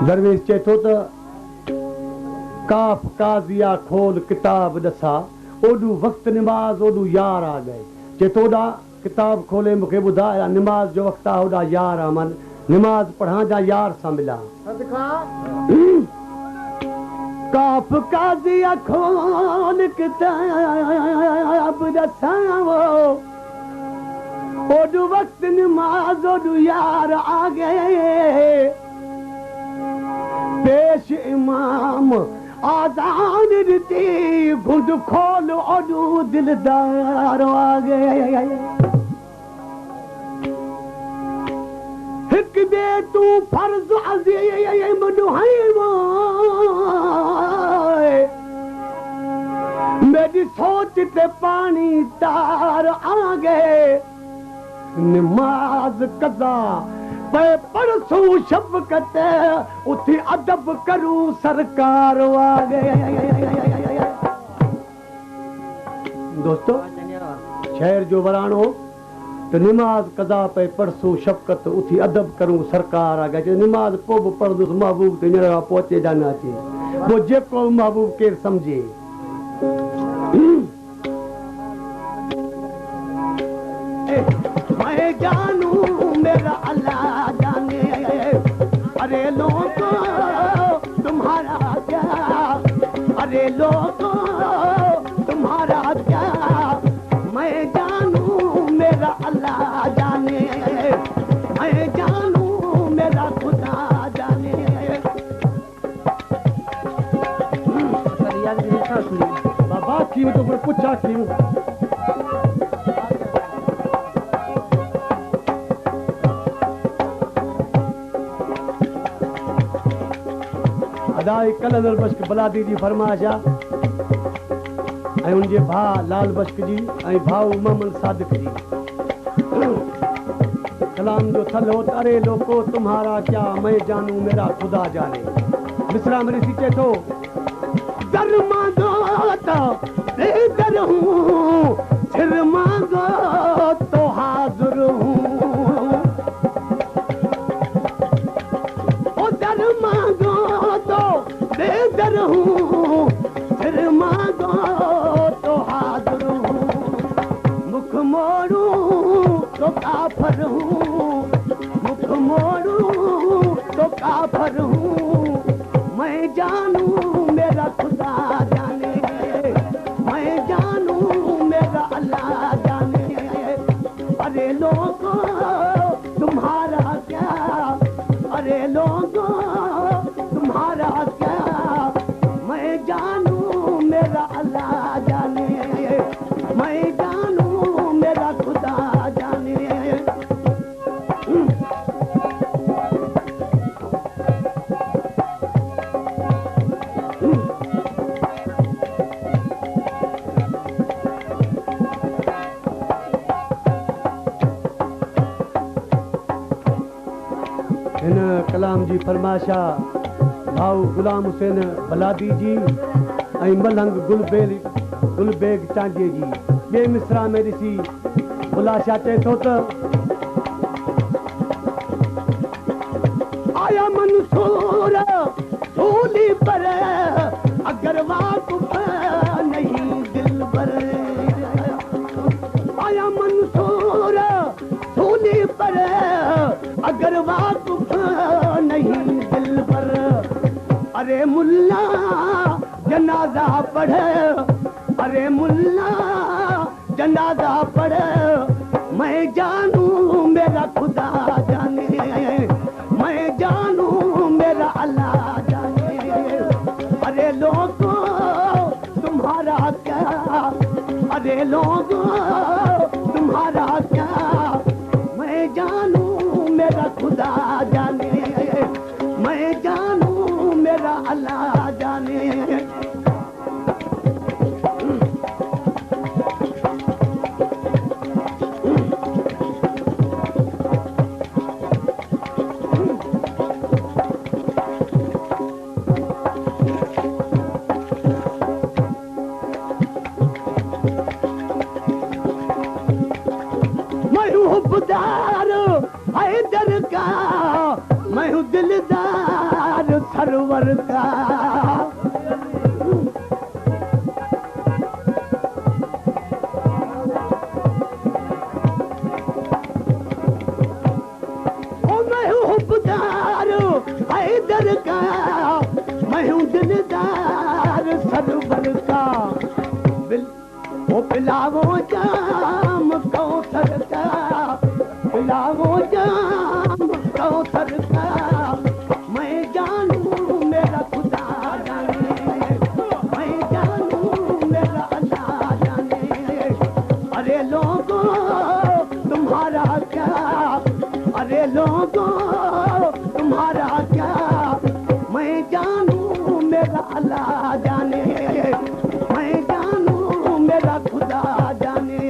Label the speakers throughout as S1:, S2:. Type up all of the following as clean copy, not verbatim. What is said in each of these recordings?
S1: दरवेश चए थो त काफ काज़िया खोल किताब दसा ओडू वक्त नमाज ओडू यार आ गए चे तोड़ा किताब खोले मुखे बुधा नमाज जो वक्त आ ओडा यार आ मन नमाज पढ़ा जा यार सा मिला काफ काज़िया खोल किताब दसा ओडू वक्त नमाज ओडू यार आ गए पेश इमाम आजान दी घुंड खोल ओडू दिलदार आ गए हिक दे तू फर्ज अज़ीम नुहाइबो मेरी सोच ते पानी तार आ गए नमाज कज़ा पे पढ़सू शफ़क़त उथी अदब करूं सरकार आ गए दोस्तों शहर जो वराणो तो नमाज कज़ा पे पढ़सू शफ़क़त उथी अदब करूं सरकार आ गए नमाज पो भी पढ़दुस महबूब ते हींअर पहुचे जाना अचे वो जेको महबूब केर समझे मैं जानू मेरा अल्लाह जाने अरे लोगों तुम्हारा क्या अरे लोगों तुम्हारा क्या मैं जानू मेरा अल्लाह जाने मैं जानू मेरा खुदा जाने बाबा क्यों तो पूछा क्यों अदाई कलंदर बश्क बलादी जी फरमाशा उनके भा लाल बश्क जी भाऊ मोहम्मद सादिक जी कलाम जो थल हो अरे लोगो तुम्हारा क्या मैं जानू मेरा खुदा जाने मिसरा मेरी सीचे तो दर मांगो तो बेदर हूँ सिर मांगो तो हाजिर हूँ ओ दर मांगो तो बेदर हूँ सिर मांगो तो हाजिर हूँ मुख मोड़ू तो काफर हूँ मुख मोड़ू तो काफर हूँ मैं जानू मेरा खुदा जाने मैं जानू मेरा अल्लाह जाने अरे लोगों तुम्हारा क्या अरे लोगों तुम्हारा क्या मैं जानू मेरा अल्लाह जाने मैं जानू मेरा खुदा जाने इन कलाम जी फरमाशा भाऊ गुलाम हुसैन बलादी जी मलंग गुलबेग चांजे जी बे मिसरा में ॾिसी बुलाशा चए थो त आया मंसूर सूली पर अगर वाक़ुफ़ नहीं दिल पर आया मंसूर सूली पर अगर वाक़ुफ़ नहीं दिल पर अरे मुल्ला जनाजा पढ़े अरे मुल्ला जनाजा पढ़े मैं जानू मेरा खुदा जाने मैं जानू मेरा अल्लाह जाने अरे लोगों तुम्हारा क्या अरे लोगों तुम्हारा क्या मैं जानू मेरा खुदा जाने मैं जानू मेरा अल्लाह जाने दिलदार सरवर का हैदर का मैं हूँ दिलदार सरवर का वो पिलावो जाम कौसर का पिलावो जाम कौसर का मैं जानू मेरा खुदा जाने मैं जानू मेरा अल्लाह जाने अरे लोगों तुम्हारा क्या अरे लोगों तुम्हारा क्या मैं जानू मेरा अल्लाह जाने मैं जानू मेरा खुदा जाने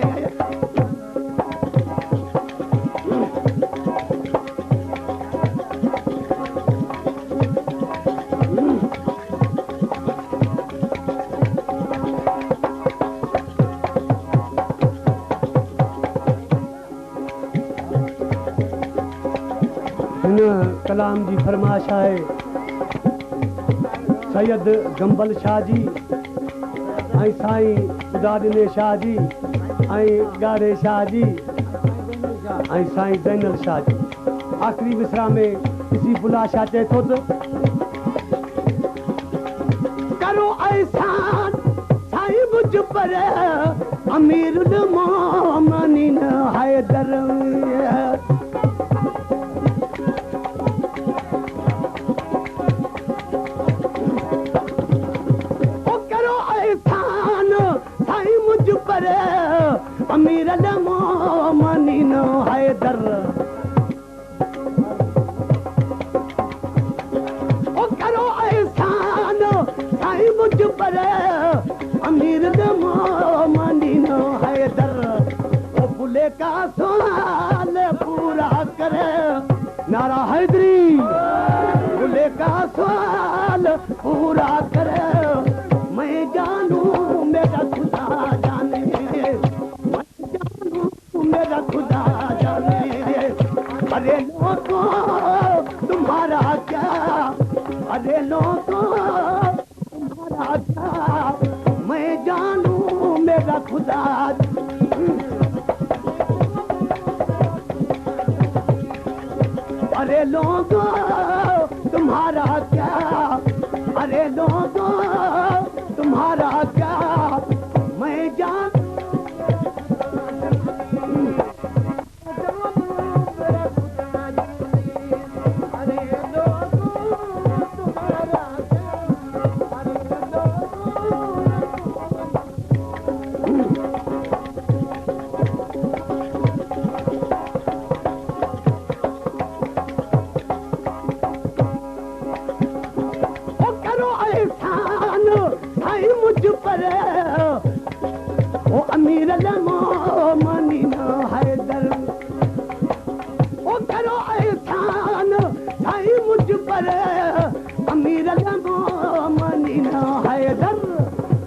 S1: कलाम जी फरमाश है सैयद गंबल शाह जी ऐं साईं खुदा दिने शाह जी ऐं गाड़े शाह जी ऐं साईं ज़ैनल शाह जी आख़िरी मिसरा में इसी बुला शाह चए थो त करो एहसान साईं मुझ पर अमीरुल मोमिनीन हैदर अमीरुल मोमिनीन हैदर ओ करो एहसान साईं मुझ पर अमीरुल मोमिनीन हैदर ओ बुले का सवाल पूरा करे नारा हैदरी बुले का सवाल पूरा करे मैं जानू मेरा खुदा जाने मेरा खुदा जाने अरे लोगों तुम्हारा क्या अरे लोगों तुम्हारा क्या मैं जानू मेरा खुदा अरे लोगों तुम्हारा क्या अरे लोगों तुम्हारा क्या मैं जान अमीरुल मोमिनीन हैदर ओ करो एहसान साईं मुझ पर अमीरुल मोमिनीन हैदर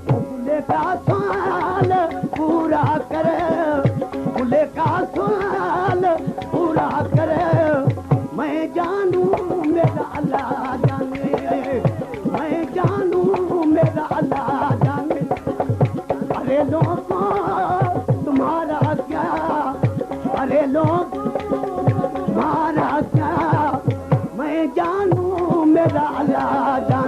S1: ओ बुले का सवाल पूरा करे बुले का सवाल पूरा करे मैं जानू मेरा अल्लाह जाने मैं जानू मेरा अल्लाह जाने अरे लोगों तुम्हारा क्या अरे लोग तुम्हारा क्या मैं जानू मेरा अल्लाह जाने